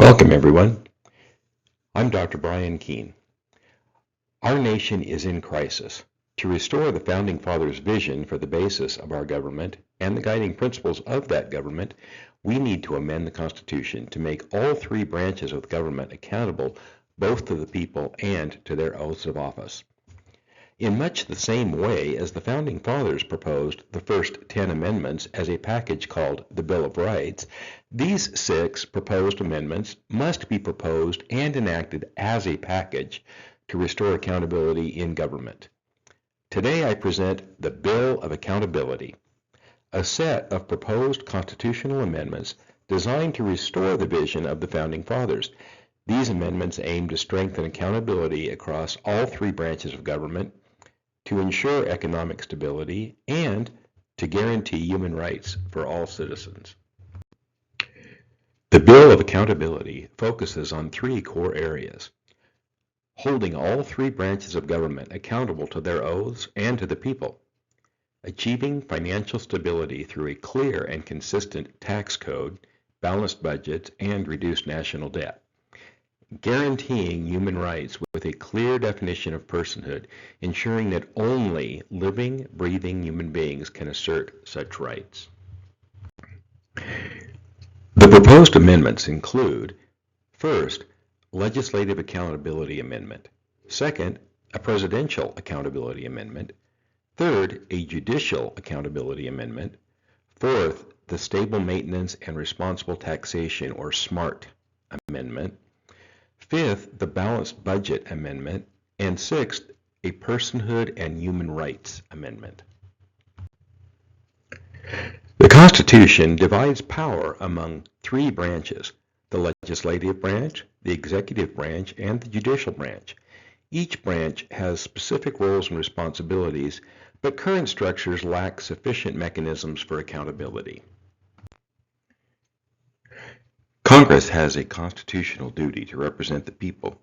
Welcome, everyone. I'm Dr. Brian Keene. Our nation is in crisis. To restore the Founding Fathers' vision for the basis of our government and the guiding principles of that government, we need to amend the Constitution to make all three branches of government accountable both to the people and to their oaths of office. In much the same way as the Founding Fathers proposed the first 10 amendments as a package called the Bill of Rights, these 6 proposed amendments must be proposed and enacted as a package to restore accountability in government. Today I present the Bill of Accountability, a set of proposed constitutional amendments designed to restore the vision of the Founding Fathers. These amendments aim to strengthen accountability across all three branches of government, to ensure economic stability, and to guarantee human rights for all citizens. The Bill of Accountability focuses on 3 core areas: holding all 3 branches of government accountable to their oaths and to the people, achieving financial stability through a clear and consistent tax code, balanced budgets, and reduced national debt, guaranteeing human rights with a clear definition of personhood, ensuring that only living, breathing human beings can assert such rights. The proposed amendments include, first, Legislative Accountability Amendment; second, a Presidential Accountability Amendment; third, a Judicial Accountability Amendment; fourth, the Stable Maintenance and Responsible Taxation, or SMART Amendment; fifth, the Balanced Budget Amendment; and sixth, a Personhood and Human Rights Amendment. The Constitution divides power among 3 branches: the legislative branch, the executive branch, and the judicial branch. Each branch has specific roles and responsibilities, but current structures lack sufficient mechanisms for accountability. Congress has a constitutional duty to represent the people,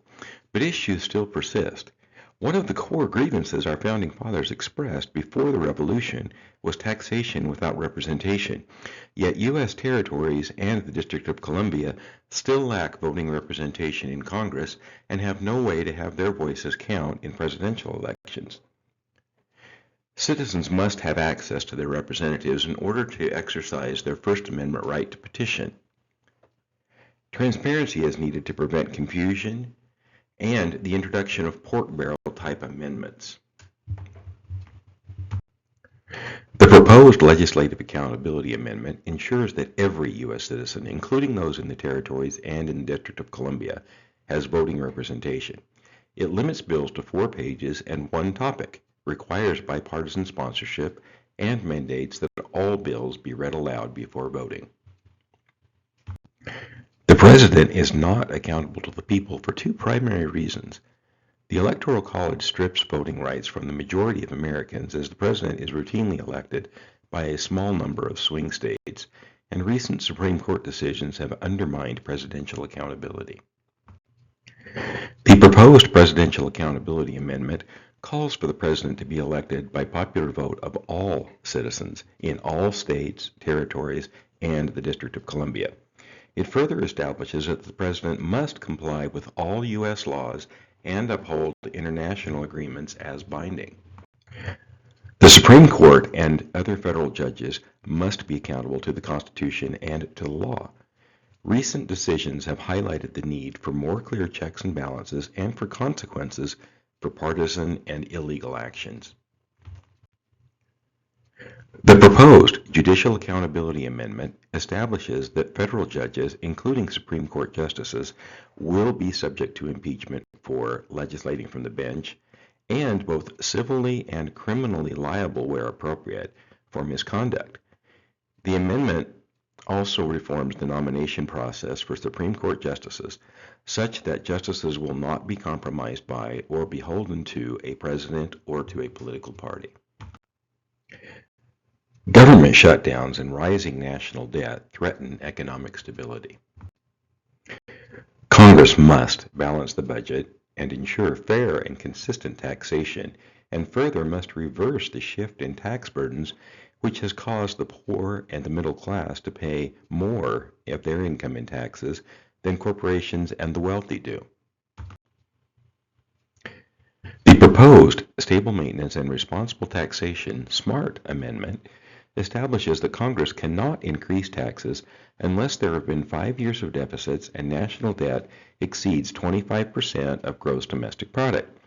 but issues still persist. One of the core grievances our Founding Fathers expressed before the Revolution was taxation without representation, yet U.S. territories and the District of Columbia still lack voting representation in Congress and have no way to have their voices count in presidential elections. Citizens must have access to their representatives in order to exercise their First Amendment right to petition. Transparency is needed to prevent confusion and the introduction of pork barrel type amendments. The proposed Legislative Accountability Amendment ensures that every U.S. citizen, including those in the territories and in the District of Columbia, has voting representation. It limits bills to 4 pages and 1 topic, requires bipartisan sponsorship, and mandates that all bills be read aloud before voting. The President is not accountable to the people for 2 primary reasons. The Electoral College strips voting rights from the majority of Americans, as the President is routinely elected by a small number of swing states, and recent Supreme Court decisions have undermined presidential accountability. The proposed Presidential Accountability Amendment calls for the President to be elected by popular vote of all citizens in all states, territories, and the District of Columbia. It further establishes that the President must comply with all U.S. laws and uphold international agreements as binding. The Supreme Court and other federal judges must be accountable to the Constitution and to the law. Recent decisions have highlighted the need for more clear checks and balances and for consequences for partisan and illegal actions. The proposed Judicial Accountability Amendment establishes that federal judges, including Supreme Court justices, will be subject to impeachment for legislating from the bench, and both civilly and criminally liable, where appropriate, for misconduct. The amendment also reforms the nomination process for Supreme Court justices, such that justices will not be compromised by or beholden to a president or to a political party. Government shutdowns and rising national debt threaten economic stability. Congress must balance the budget and ensure fair and consistent taxation, and further must reverse the shift in tax burdens which has caused the poor and the middle class to pay more of their income in taxes than corporations and the wealthy do. The proposed Stable Maintenance and Responsible Taxation SMART Amendment establishes that Congress cannot increase taxes unless there have been 5 years of deficits and national debt exceeds 25% of gross domestic product.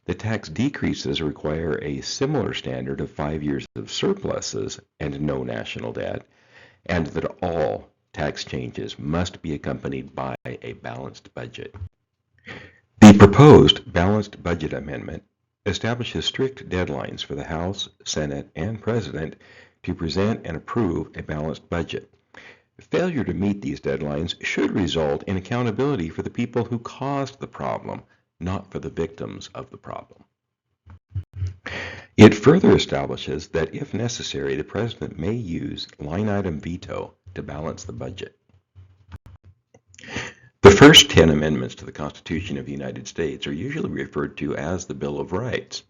The tax decreases require a similar standard of 5 years of surpluses and no national debt, and that all tax changes must be accompanied by a balanced budget. The proposed Balanced Budget Amendment establishes strict deadlines for the House, Senate, and President to present and approve a balanced budget. Failure to meet these deadlines should result in accountability for the people who caused the problem, not for the victims of the problem. It further establishes that if necessary, the President may use line item veto to balance the budget. The first 10 amendments to the Constitution of the United States are usually referred to as the Bill of Rights.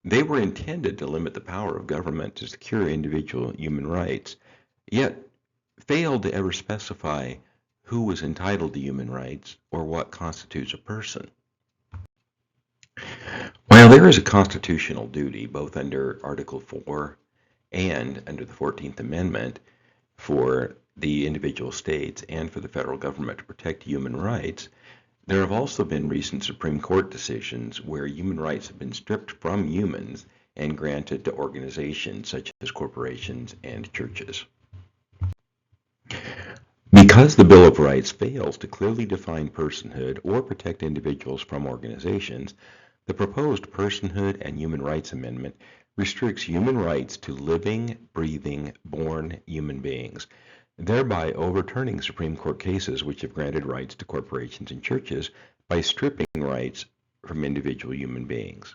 They were intended to limit the power of government to secure individual human rights, yet failed to ever specify who was entitled to human rights or what constitutes a person. While there is a constitutional duty, both under Article 4 and under the 14th Amendment, for the individual states and for the federal government to protect human rights, there have also been recent Supreme Court decisions where human rights have been stripped from humans and granted to organizations such as corporations and churches. Because the Bill of Rights fails to clearly define personhood or protect individuals from organizations, the proposed Personhood and Human Rights Amendment restricts human rights to living, breathing, born human beings, thereby overturning Supreme Court cases which have granted rights to corporations and churches by stripping rights from individual human beings.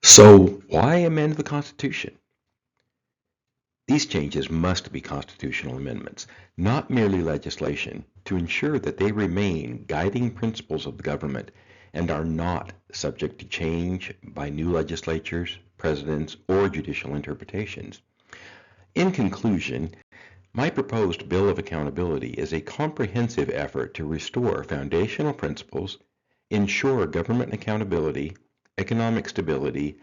So, why amend the Constitution? These changes must be constitutional amendments, not merely legislation, to ensure that they remain guiding principles of the government and are not subject to change by new legislatures, presidents, or judicial interpretations. In conclusion, my proposed Bill of Accountability is a comprehensive effort to restore foundational principles, ensure government accountability, economic stability,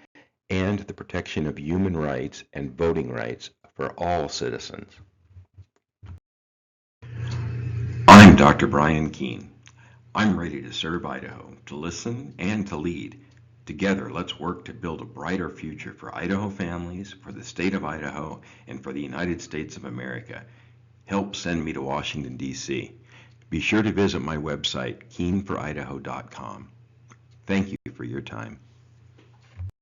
and the protection of human rights and voting rights for all citizens. I'm Dr. Brian Keene. I'm ready to serve Idaho, to listen and to lead. Together, let's work to build a brighter future for Idaho families, for the state of Idaho, and for the United States of America. Help send me to Washington, D.C. Be sure to visit my website, KeeneForIdaho.com. Thank you for your time.